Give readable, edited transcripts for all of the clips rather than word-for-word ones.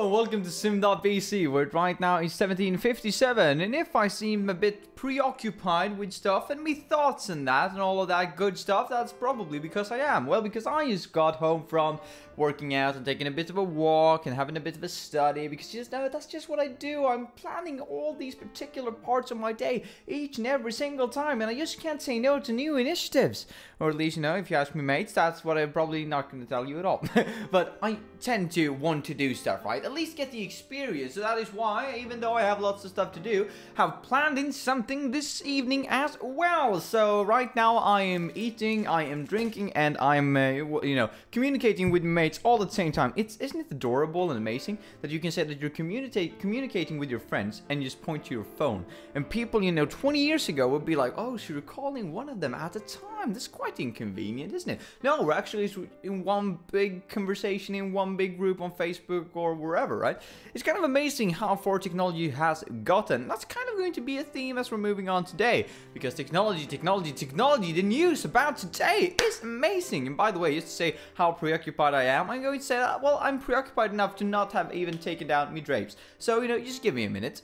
and welcome to sim.bc, where right now is 1757, and if I seem a bit preoccupied with stuff and me thoughts and that and all of that good stuff, that's probably because I am. Well, because I just got home from working out and taking a bit of a walk and having a bit of a study, because you just know that's just what I do. I'm planning all these particular parts of my day each and every single time, and I just can't say no to new initiatives. Or at least, you know, if you ask me, mates, that's what I'm probably not going to tell you at all. But I tend to want to do stuff, right? At least get the experience. So that is why, even though I have lots of stuff to do, have planned in something this evening as well. So right now I am eating, I am drinking, and I'm, you know, communicating with mates all at the same time. Isn't it adorable and amazing that you can say that you're communicating with your friends and you just point to your phone? And people, you know, 20 years ago would be like, oh, so you're calling one of them at a time. That's quite inconvenient, isn't it? No, we're actually in one big conversation, in one big group on Facebook or wherever, right? It's kind of amazing how far technology has gotten. That's kind of going to be a theme as we're moving on today, because technology, the news about today is amazing. And by the way, just to say how preoccupied I am, I'm going to say that, well, I'm preoccupied enough to not have even taken down my drapes. So, you know, just give me a minute.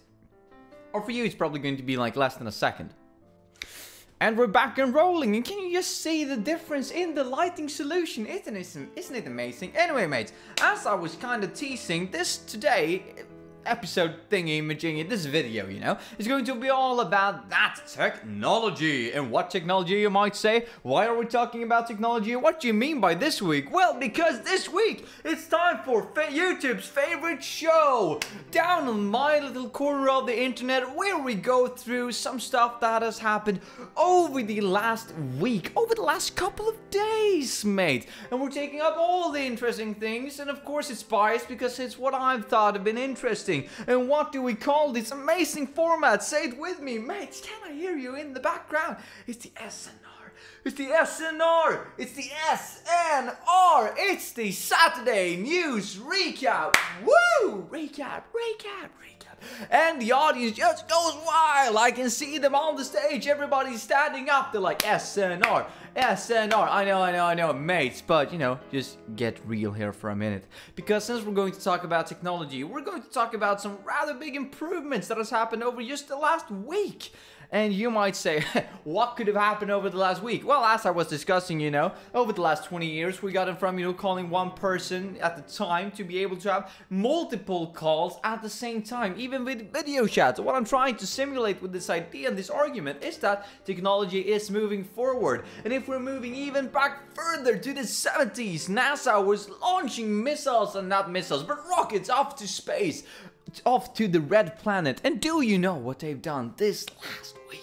Or for you, it's probably going to be like less than a second. And we're back and rolling, and can you just see the difference in the lighting solution? Isn't it amazing? Anyway, mates, as I was kind of teasing, this today episode thingy-majingy, this video, you know, is going to be all about that technology. And what technology, you might say? Why are we talking about technology? What do you mean by this week? Well, because this week it's time for YouTube's favorite show, down on my little corner of the internet, where we go through some stuff that has happened over the last week, over the last couple of days, mate. And we're taking up all the interesting things, and of course it's biased because it's what I've thought have been interesting. And what do we call this amazing format? Say it with me, mates. Can I hear you in the background? It's the SNR. It's the SNR. It's the SNR. It's the Saturday News Recap. Woo! Recap. And the audience just goes wild. I can see them on the stage. Everybody's standing up. They're like, SNR. I know, mates. But, you know, just get real here for a minute. Because since we're going to talk about technology, we're going to talk about some rather big improvements that has happened over just the last week. And you might say, what could have happened over the last week? Well, as I was discussing, you know, over the last 20 years, we got it from, you know, calling one person at the time to be able to have multiple calls at the same time, even with video chats. What I'm trying to simulate with this idea and this argument is that technology is moving forward. And if we're moving even back further to the 70s, NASA was launching missiles, and not missiles, but rockets off to space, off to the red planet. And do you know what they've done this last week?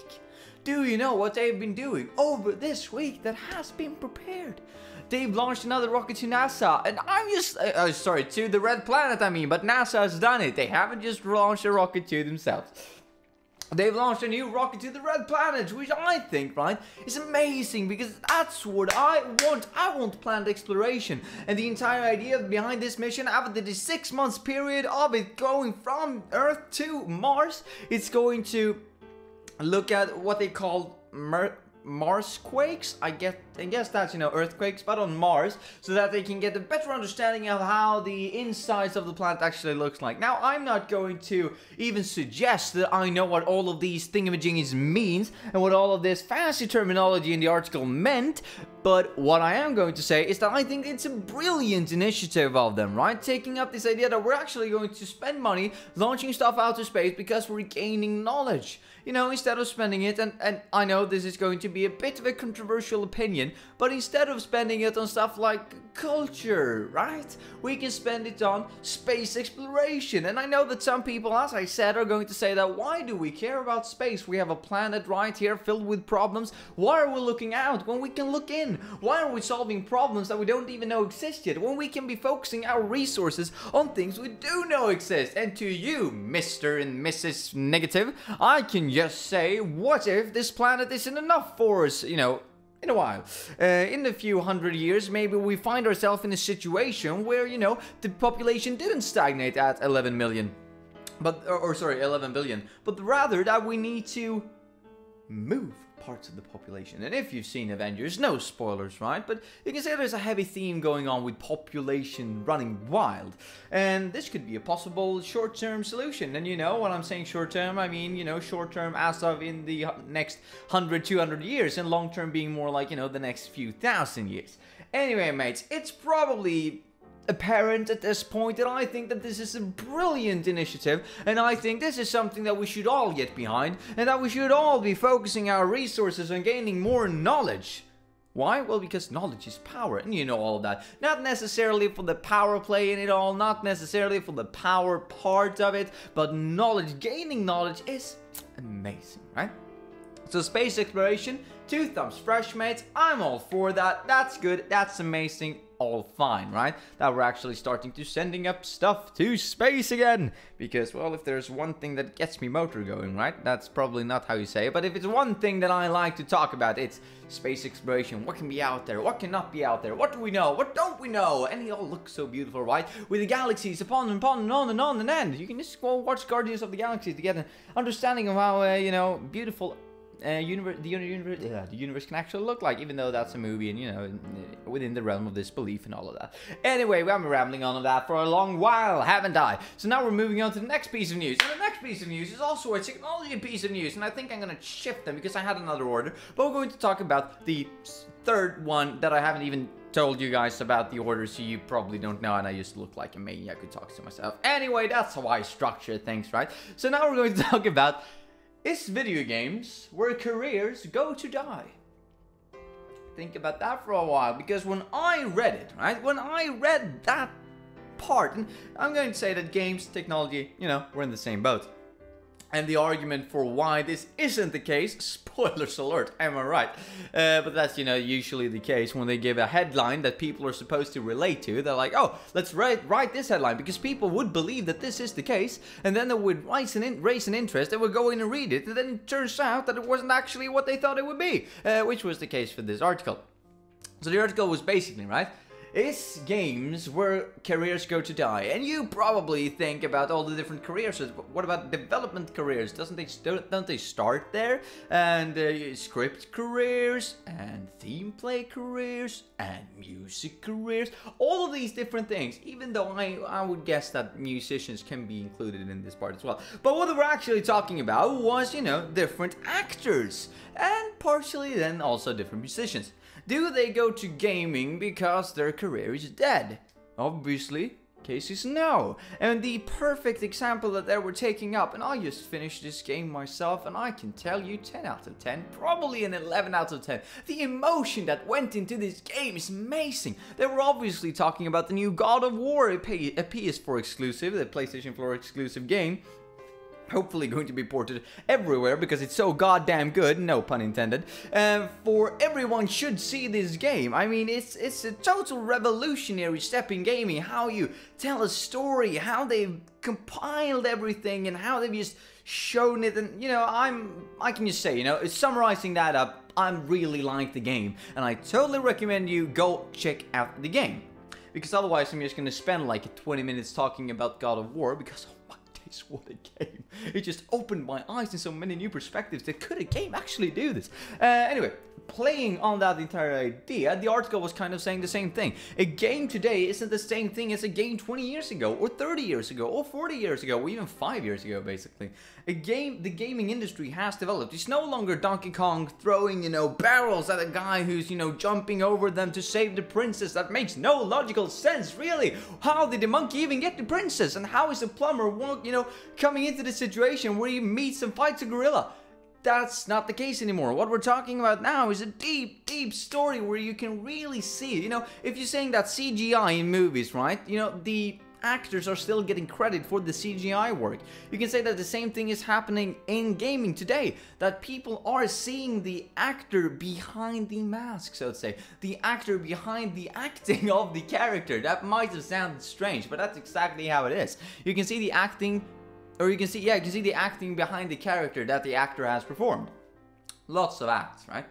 Do you know what they've been doing over this week that has been prepared? They've launched another rocket to NASA, and I'm just, sorry, to the red planet I mean, but NASA has done it. They haven't just launched a rocket to themselves. They've launched a new rocket to the red planet, which I think, right, is amazing, because that's what I want. I want planned exploration. And the entire idea behind this mission, after the 6 months period of it going from Earth to Mars, it's going to look at what they call Mars quakes. I guess that's, you know, earthquakes, but on Mars, so that they can get a better understanding of how the insides of the planet actually looks like. Now, I'm not going to even suggest that I know what all of these thingamajiggies means and what all of this fancy terminology in the article meant, but what I am going to say is that I think it's a brilliant initiative of them, right? Taking up this idea that we're actually going to spend money launching stuff out to space because we're gaining knowledge, you know, instead of spending it, and I know this is going to be a bit of a controversial opinion, but instead of spending it on stuff like culture, right, we can spend it on space exploration. And I know that some people, as I said, are going to say that, why do we care about space? We have a planet right here filled with problems. Why are we looking out when we can look in? Why are we solving problems that we don't even know exist yet, when we can be focusing our resources on things we do know exist? And to you, Mr. and Mrs. Negative, I can just say, what if this planet isn't enough for us, you know, in a while. In a few hundred years, maybe we find ourselves in a situation where, you know, the population didn't stagnate at 11 million. But, or sorry, 11 billion. But rather that we need to move parts of the population. And if you've seen Avengers, no spoilers, right? But you can say there's a heavy theme going on with population running wild. And this could be a possible short-term solution. And you know, when I'm saying short-term, I mean, you know, short-term as of in the next 100, 200 years, and long-term being more like, you know, the next few thousand years. Anyway, mates, it's probably apparent at this point that I think that this is a brilliant initiative, and I think this is something that we should all get behind, and that we should all be focusing our resources on gaining more knowledge. Why? Well, because knowledge is power, and you know all of that. Not necessarily for the power play in it all, not necessarily for the power part of it, but knowledge, gaining knowledge is amazing, right? So space exploration, 2 thumbs fresh, mates. I'm all for that. That's good. That's amazing. All fine, right? That we're actually starting to sending up stuff to space again. Because, well, if there's one thing that gets me motor going, right? That's probably not how you say it. But if it's one thing that I like to talk about, it's space exploration. What can be out there? What cannot be out there? What do we know? What don't we know? And it all looks so beautiful, right? With the galaxies upon and upon and on and on and end. You can just go watch Guardians of the Galaxy to get an understanding of how, you know, beautiful the universe can actually look like, even though that's a movie and, you know, within the realm of disbelief and all of that. Anyway, I've been rambling on that for a long while, haven't I? So now we're moving on to the next piece of news. And the next piece of news is also a technology piece of news, and I think I'm going to shift them because I had another order. But we're going to talk about the third one that I haven't even told you guys about the order, so you probably don't know, and I just look like a maniac who talks to myself. Anyway, that's how I structure things, right? So now we're going to talk about, is video games where careers go to die? Think about that for a while, because when I read it, right? When I read that part, and I'm going to say that games, technology, you know, we're in the same boat. And the argument for why this isn't the case, spoilers alert, am I right? But that's, you know, usually the case when they give a headline that people are supposed to relate to. They're like, oh, let's write this headline, because people would believe that this is the case, and then they would raise an interest, they would go in and read it, and then it turns out that it wasn't actually what they thought it would be, which was the case for this article. So the article was basically, right, is games where careers go to die? And you probably think about all the different careers, but what about development careers? Don't they start there? And script careers, and theme play careers, and music careers, all of these different things, even though I would guess that musicians can be included in this part as well. But what we're actually talking about was, you know, different actors, and partially then also different musicians. Do they go to gaming because their career is dead? Obviously, case is no. And the perfect example that they were taking up, and I just finished this game myself, and I can tell you 10 out of 10, probably an 11 out of 10. The emotion that went into this game is amazing. They were obviously talking about the new God of War, a PS4 exclusive, the PlayStation 4 exclusive game. Hopefully going to be ported everywhere because it's so goddamn good, no pun intended. For everyone should see this game. I mean, it's a total revolutionary step in gaming. How you tell a story, how they've compiled everything, and how they've just shown it. And, you know, I can just say, you know, summarizing that up, I really like the game. And I totally recommend you go check out the game. Because otherwise I'm just going to spend like 20 minutes talking about God of War, because what a game. It just opened my eyes in so many new perspectives. That could a game actually do this? Anyway, playing on that entire idea, the article was kind of saying the same thing. A game today isn't the same thing as a game 20 years ago, or 30 years ago, or 40 years ago, or even 5 years ago, basically. The gaming industry has developed. It's no longer Donkey Kong throwing, you know, barrels at a guy who's, you know, jumping over them to save the princess. That makes no logical sense, really. How did the monkey even get the princess? And how is a plumber, you know, coming into the situation where he meets and fights a gorilla? That's not the case anymore. What we're talking about now is a deep, deep story where you can really see it. You know, if you're saying that CGI in movies, right? You know, the actors are still getting credit for the CGI work. You can say that the same thing is happening in gaming today. That people are seeing the actor behind the mask, so to say. The actor behind the acting of the character. That might have sounded strange, but that's exactly how it is. You can see the acting, or you can see, yeah, you can see the acting behind the character that the actor has performed. Lots of acts, right?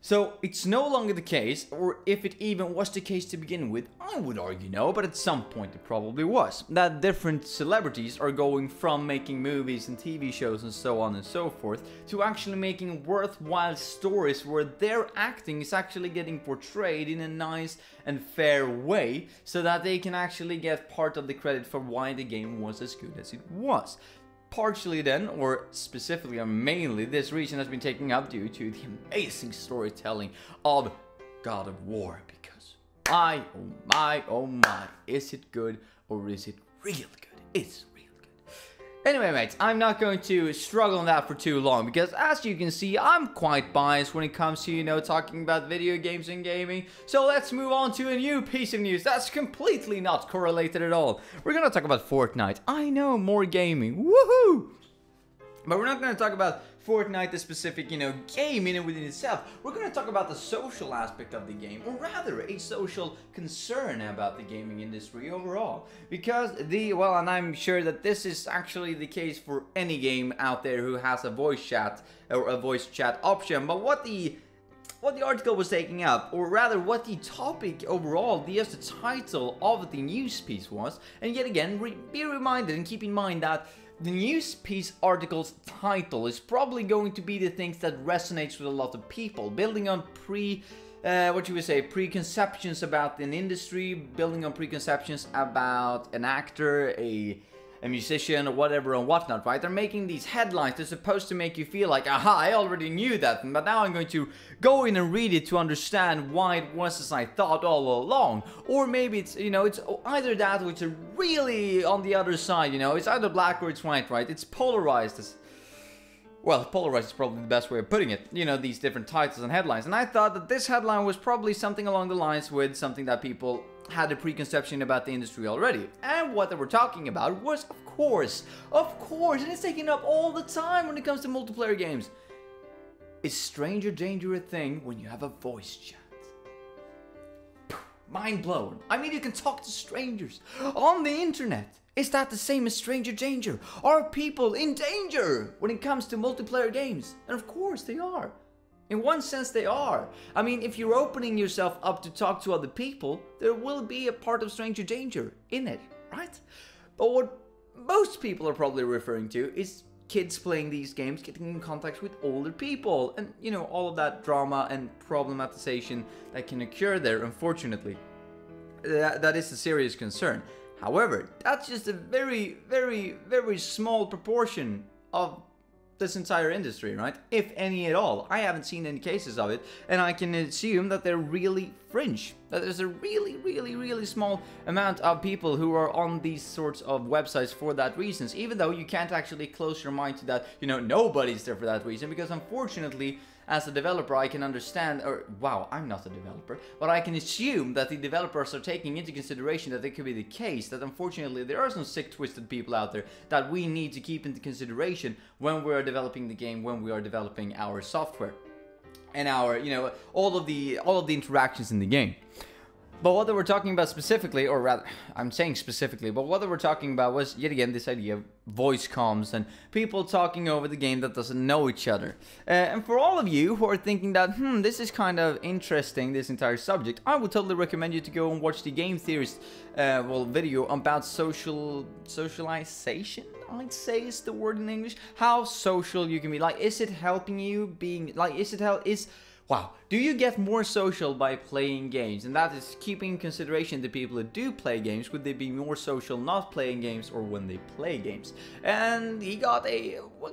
So it's no longer the case, or if it even was the case to begin with, I would argue no, but at some point it probably was, that different celebrities are going from making movies and TV shows and so on and so forth to actually making worthwhile stories where their acting is actually getting portrayed in a nice and fair way so that they can actually get part of the credit for why the game was as good as it was. Partially then, or specifically or mainly, this reason has been taken up due to the amazing storytelling of God of War, because oh my, is it good or is it real good? It's real good. Anyway, mates, I'm not going to struggle on that for too long, because as you can see, I'm quite biased when it comes to, you know, talking about video games and gaming. So let's move on to a new piece of news that's completely not correlated at all. We're gonna talk about Fortnite. I know, more gaming, woohoo! But we're not gonna talk about Fortnite, the specific, you know, game in and within itself. We're gonna talk about the social aspect of the game, or rather, a social concern about the gaming industry overall. Because well, and I'm sure that this is actually the case for any game out there who has a voice chat, or a voice chat option, but what the article was taking up, or rather what the topic overall, just the title of the news piece was, and yet again, be reminded and keep in mind that the news piece article's title is probably going to be the things that resonates with a lot of people, building on preconceptions about an industry, building on preconceptions about an actor, a musician, or whatever and whatnot, right? They're making these headlines. They're supposed to make you feel like, aha, I already knew that, but now I'm going to go in and read it to understand why it was as I thought all along. Or maybe it's, you know, it's either that or it's really on the other side, you know, it's either black or it's white, right? It's polarized. Well, polarized is probably the best way of putting it, you know, these different titles and headlines. And I thought that this headline was probably something along the lines with something that people had a preconception about the industry already. And what they were talking about was, of course, and it's taken up all the time when it comes to multiplayer games. Is stranger danger a thing when you have a voice chat? Mind blown. I mean, you can talk to strangers on the internet. Is that the same as stranger danger? Are people in danger when it comes to multiplayer games? And of course they are. In one sense they are. I mean, if you're opening yourself up to talk to other people, there will be a part of stranger danger in it, right? But what most people are probably referring to is kids playing these games, getting in contact with older people, and, you know, all of that drama and problematization that can occur there, unfortunately. That is a serious concern. However, that's just a very, very, very small proportion of this entire industry, right? If any at all. I haven't seen any cases of it, and I can assume that they're really fringe. That there's a really, really, really small amount of people who are on these sorts of websites for that reasons, even though you can't actually close your mind to that, you know, nobody's there for that reason, because unfortunately, as a developer, I can understand, or wow, I'm not a developer, but I can assume that the developers are taking into consideration that it could be the case that unfortunately there are some sick, twisted people out there that we need to keep into consideration when we are developing the game, when we are developing our software and our, you know, all of the interactions in the game. But what they were talking about specifically, or rather, I'm saying specifically, but what they were talking about was, yet again, this idea of voice comms and people talking over the game that doesn't know each other. And for all of you who are thinking that, this is kind of interesting, this entire subject, I would totally recommend you to go and watch the Game Theorist video about socialization, I'd say is the word in English. How social you can be. Like, is it helping you being, like, wow, do you get more social by playing games? And that is keeping in consideration the people who do play games. Would they be more social not playing games or when they play games? And he got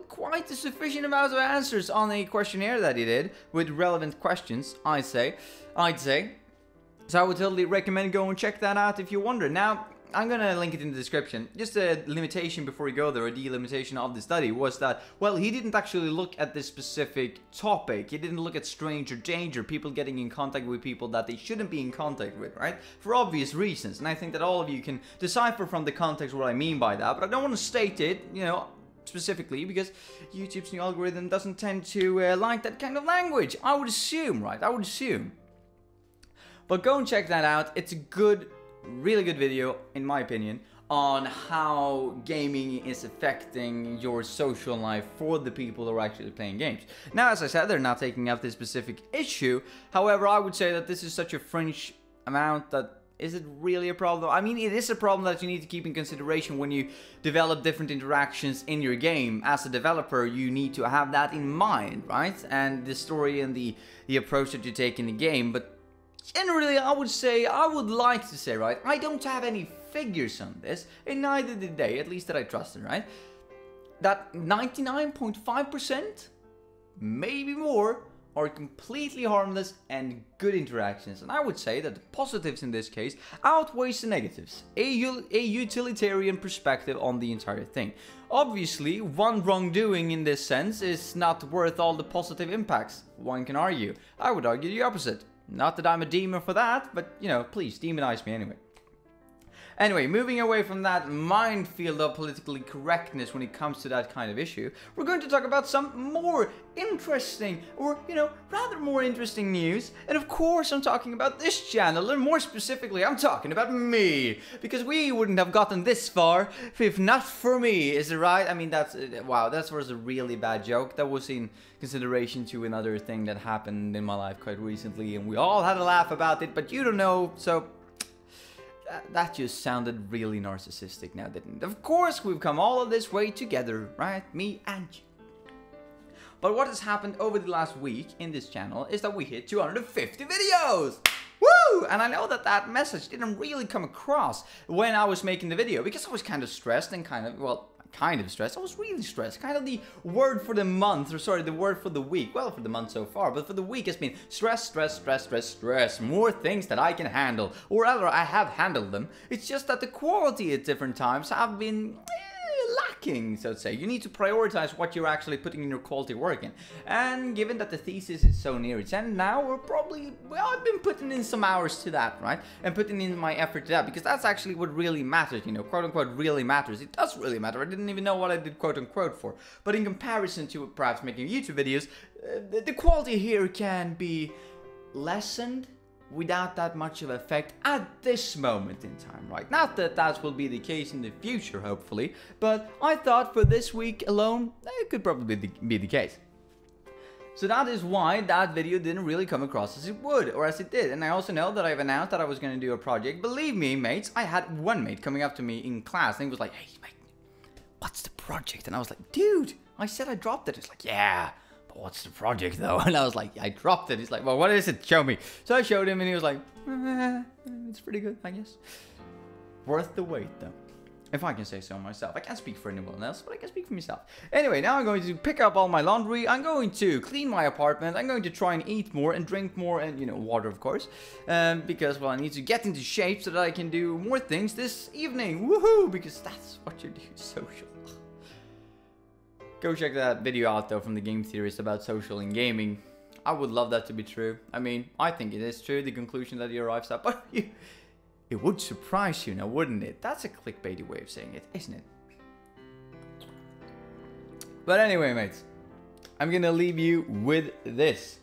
quite a sufficient amount of answers on a questionnaire that he did with relevant questions, I'd say. So I would totally recommend go and check that out if you wonder. Now, I'm gonna link it in the description. Just a limitation before we go there, a delimitation of the study was that, well, he didn't actually look at this specific topic. He didn't look at stranger danger, people getting in contact with people that they shouldn't be in contact with, right? For obvious reasons. And I think that all of you can decipher from the context what I mean by that, but I don't want to state it, you know, specifically because YouTube's new algorithm doesn't tend to like that kind of language. I would assume, right? I would assume. But go and check that out. It's a good, really good video, in my opinion, on how gaming is affecting your social life for the people who are actually playing games. Now, as I said, they're not taking up this specific issue. However, I would say that this is such a fringe amount that is it really a problem? I mean, it is a problem that you need to keep in consideration when you develop different interactions in your game. As a developer, you need to have that in mind, right? And the story and the approach that you take in the game. But generally, I would like to say, right, I don't have any figures on this, and neither did they, at least that I trusted, right? That 99.5%, maybe more, are completely harmless and good interactions. And I would say that the positives in this case outweighs the negatives. A utilitarian perspective on the entire thing. Obviously, one wrongdoing in this sense is not worth all the positive impacts. One can argue. I would argue the opposite. Not that I'm a demon for that, but, you know, please demonize me anyway. Anyway, moving away from that minefield of politically correctness when it comes to that kind of issue, we're going to talk about some more interesting, or, you know, rather more interesting news. And of course, I'm talking about this channel, and more specifically, I'm talking about me. Because we wouldn't have gotten this far if not for me, is it right? I mean, that's, wow, that was a really bad joke. That was in consideration to another thing that happened in my life quite recently, and we all had a laugh about it, but you don't know, so that just sounded really narcissistic now, didn't it? Of course, we've come all of this way together, right? Me and you. But what has happened over the last week in this channel is that we hit 250 videos! Woo! And I know that that message didn't really come across when I was making the video, because I was kind of stressed and kind of stressed. I was really stressed. Kind of the word for the month, or sorry, the word for the week. Well, for the month so far, but for the week has been stress, stress, stress, stress, stress. More things that I can handle, or rather, I have handled them. It's just that the quality at different times have been lacking, so to say. You need to prioritize what you're actually putting in your quality work in. And given that the thesis is so near its end now, I've been putting in some hours to that, right? And putting in my effort to that, because that's actually what really matters, you know, quote unquote really matters. It does really matter. I didn't even know what I did quote unquote for. But in comparison to perhaps making YouTube videos, the quality here can be lessened without that much of effect at this moment in time, right? Not that that will be the case in the future, hopefully, but I thought for this week alone, it could probably be the case. So that is why that video didn't really come across as it would, or as it did. And I also know that I've announced that I was going to do a project. Believe me, mates, I had one mate coming up to me in class and he was like, "Hey, mate, what's the project?" And I was like, "Dude, I said I dropped it." It's like, "Yeah, what's the project though?" And I was like, "I dropped it." He's like, "Well, what is it? Show me." So I showed him and he was like, "It's pretty good, I guess." Worth the wait though, if I can say so myself. I can't speak for anyone else, but I can speak for myself. Anyway, now I'm going to pick up all my laundry. I'm going to clean my apartment. I'm going to try and eat more and drink more and, you know, water, of course. Because, well, I need to get into shape so that I can do more things this evening. Woohoo! Because that's what you do, social. Go check that video out though from the game theorist about social in gaming. I would love that to be true. I mean, I think it is true, the conclusion that he arrives at, but it would surprise you now, wouldn't it? That's a clickbaity way of saying it, isn't it? But anyway, mates, I'm gonna leave you with this.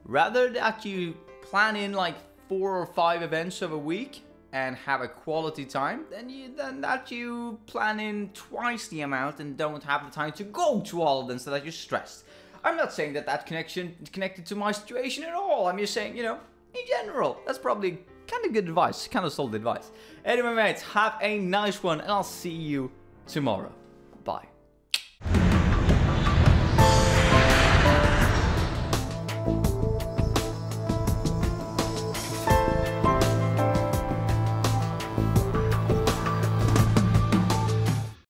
Rather that you plan in like 4 or 5 events of a week and have a quality time, then that you plan in twice the amount and don't have the time to go to all of them so that you're stressed. I'm not saying that connection is connected to my situation at all. I'm just saying, you know, in general, that's probably kind of good advice, kind of solid advice. Anyway, mates, have a nice one and I'll see you tomorrow.